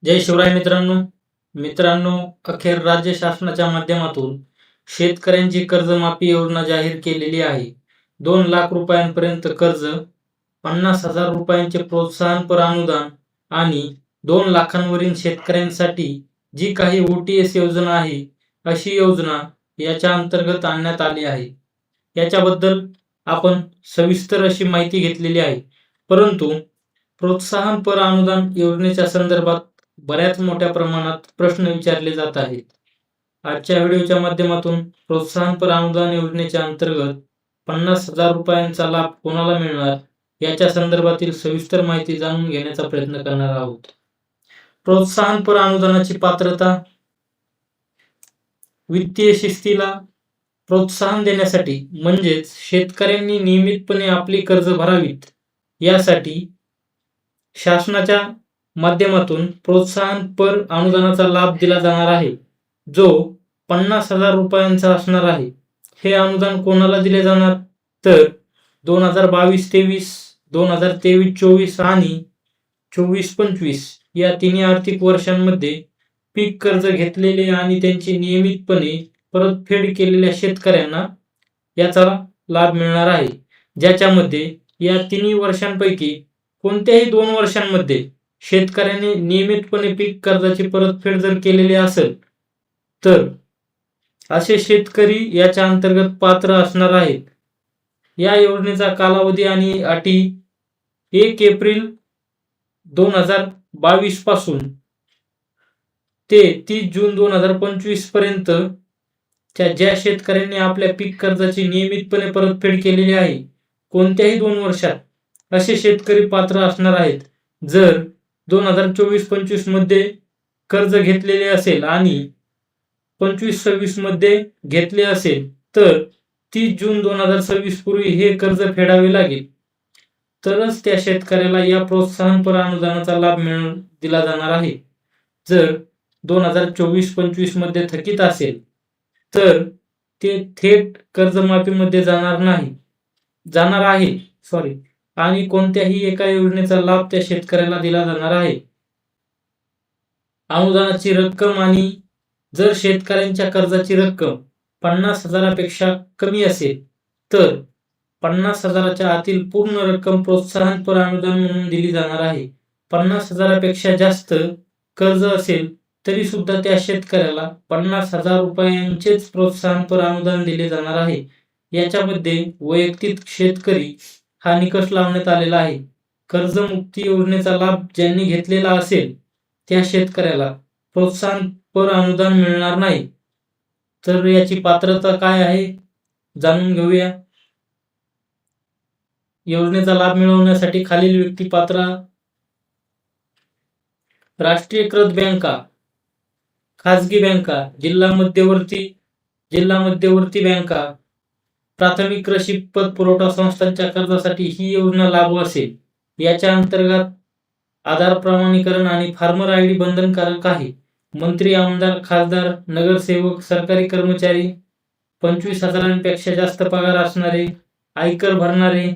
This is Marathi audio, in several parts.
जय शिवराय मित्रांनो, अखेर राज्य शासनाच्या माध्यमातून शेतकऱ्यांची कर्जमाफी योजना जाहीर केलेली आहे. 2 लाख रुपयांपर्यंत कर्ज, 50,000 रुपयांचे प्रोत्साहनपर अनुदान आणि 2 लाखांवरील शेतकऱ्यांसाठी जी काही OTS योजना आहे, अशी योजना याच्या अंतर्गत आणण्यात आली आहे. याच्याबद्दल आपण सविस्तर अशी माहिती घेतलेली आहे. परंतु प्रोत्साहनपर अनुदान योजनेच्या संदर्भात बऱ्याच मोठ्या प्रमाणात प्रश्न विचारले जात आहेत. आजच्या व्हिडिओच्या माध्यमातून प्रोत्साहनपर अनुदान योजनेच्या अंतर्गत 50,000 रुपयांचा लाभ कोणाला मिळणार याच्या संदर्भातील सविस्तर माहिती जाणून घेण्याचा प्रयत्न करणार आहोत. प्रोत्साहनपर अनुदानाची पात्रता. वित्तीय शिस्तीला प्रोत्साहन देण्यासाठी म्हणजेच शेतकऱ्यांनी नियमितपणे आपली कर्ज भरावीत यासाठी शासनाच्या माध्यमातून प्रोत्साहनपर अनुदानाचा लाभ दिला जाणार आहे, जो 50,000 रुपयांचा असणार आहे. हे अनुदान कोणाला दिले जाणार तर 2022-23, 2023-24 आणि 24-25 या तिन्ही आर्थिक वर्षांमध्ये पीक कर्ज घेतलेले आणि त्यांची नियमितपणे परतफेड केलेल्या शेतकऱ्यांना याचा लाभ मिळणार आहे. ज्याच्यामध्ये या तिन्ही वर्षांपैकी कोणत्याही 2 वर्षांमध्ये शेतकऱ्याने नियमितपणे पीक कर्जाची परतफेड जर केलेली असेल तर असे शेतकरी याच्या अंतर्गत पात्र असणार आहेत. या योजनेचा कालावधी आणि अटी 1 एप्रिल 2022 पासून ते 30 जून 2025 पर्यंत ज्या शेतकऱ्यांनी आपल्या पीक कर्जाची नियमितपणे परतफेड केलेली आहे कोणत्याही 2 वर्षात असे शेतकरी पात्र असणार आहेत. जर 2024-25 मध्ये कर्ज घेतलेले असेल आणि 25-26 मध्ये घेतले असेल तर 30 जून 2026 पूर्वी हे कर्ज फेडावे लागेल, तरच त्या शेतकऱ्याला या प्रोत्साहनपर अनुदानाचा लाभ दिला जाणार आहे. जर 2024-25 मध्ये थकीत असेल तर ते थेट कर्जमाफीमध्ये जाणार आहे आणि कोणत्याही एका योजनेचा लाभ त्या शेतकऱ्याला दिला जाणार आहे. अनुदानाची रक्कम. आणि जर शेतकऱ्यांच्या कर्जाची रक्कम 50,000पेक्षा कमी असेल तर 50,000च्या आतील पूर्ण रक्कम प्रोत्साहनपर अनुदान म्हणून दिली जाणार आहे. 50,000पेक्षा जास्त कर्ज असेल तरी सुद्धा त्या शेतकऱ्याला 50,000 रुपयांचेच प्रोत्साहनपर अनुदान दिले जाणार आहे. याच्यामध्ये वैयक्तिक शेतकरी हा निकष लावण्यात आलेला आहे. कर्जमुक्ती योजनेचा लाभ ज्यांनी घेतलेला असेल त्या शेतकऱ्याला प्रोत्साहनपर अनुदान मिळणार नाही. तर याची पात्रता काय आहे जाणून घेऊया. योजनेचा लाभ मिळवण्यासाठी खालील व्यक्ती पात्र. राष्ट्रीयकृत बँका, खाजगी बँका, जिल्हा मध्यवर्ती बँका, प्राथमिक कृषी पतपुरवठा संस्थांच्या कर्जासाठी ही योजना लागू असेल. याच्या अंतर्गत आधार प्रमाणीकरण आणि फार्मर ID बंधनकारक आहे. मंत्री, आमदार, खासदार, नगरसेवक, सरकारी कर्मचारी, 25,000पेक्षा जास्त पगार असणारे, आयकर भरणारे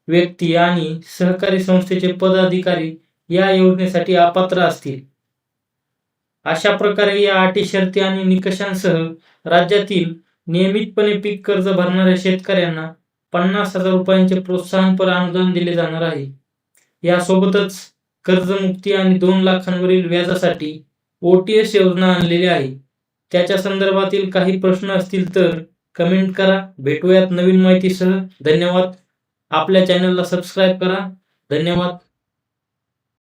व्यक्ती आणि सहकारी संस्थेचे पदाधिकारी या योजनेसाठी अपात्र असतील. अशा प्रकारे या अटी, शर्ती आणि निकषांसह राज्यातील नियमितपणे पीक कर्ज भरणाऱ्या शेतकऱ्यांना 50,000 रुपयांचे प्रोत्साहनपर अनुदान दिले जाणार आहे. यासोबतच कर्जमुक्ती आणि 2 लाखांवरील व्याजासाठी OTS योजना आणलेली आहे. त्याच्या संदर्भातील काही प्रश्न असतील तर कमेंट करा. भेटूयात नवीन माहितीसह. धन्यवाद. आपल्या चॅनलला सबस्क्राईब करा. धन्यवाद.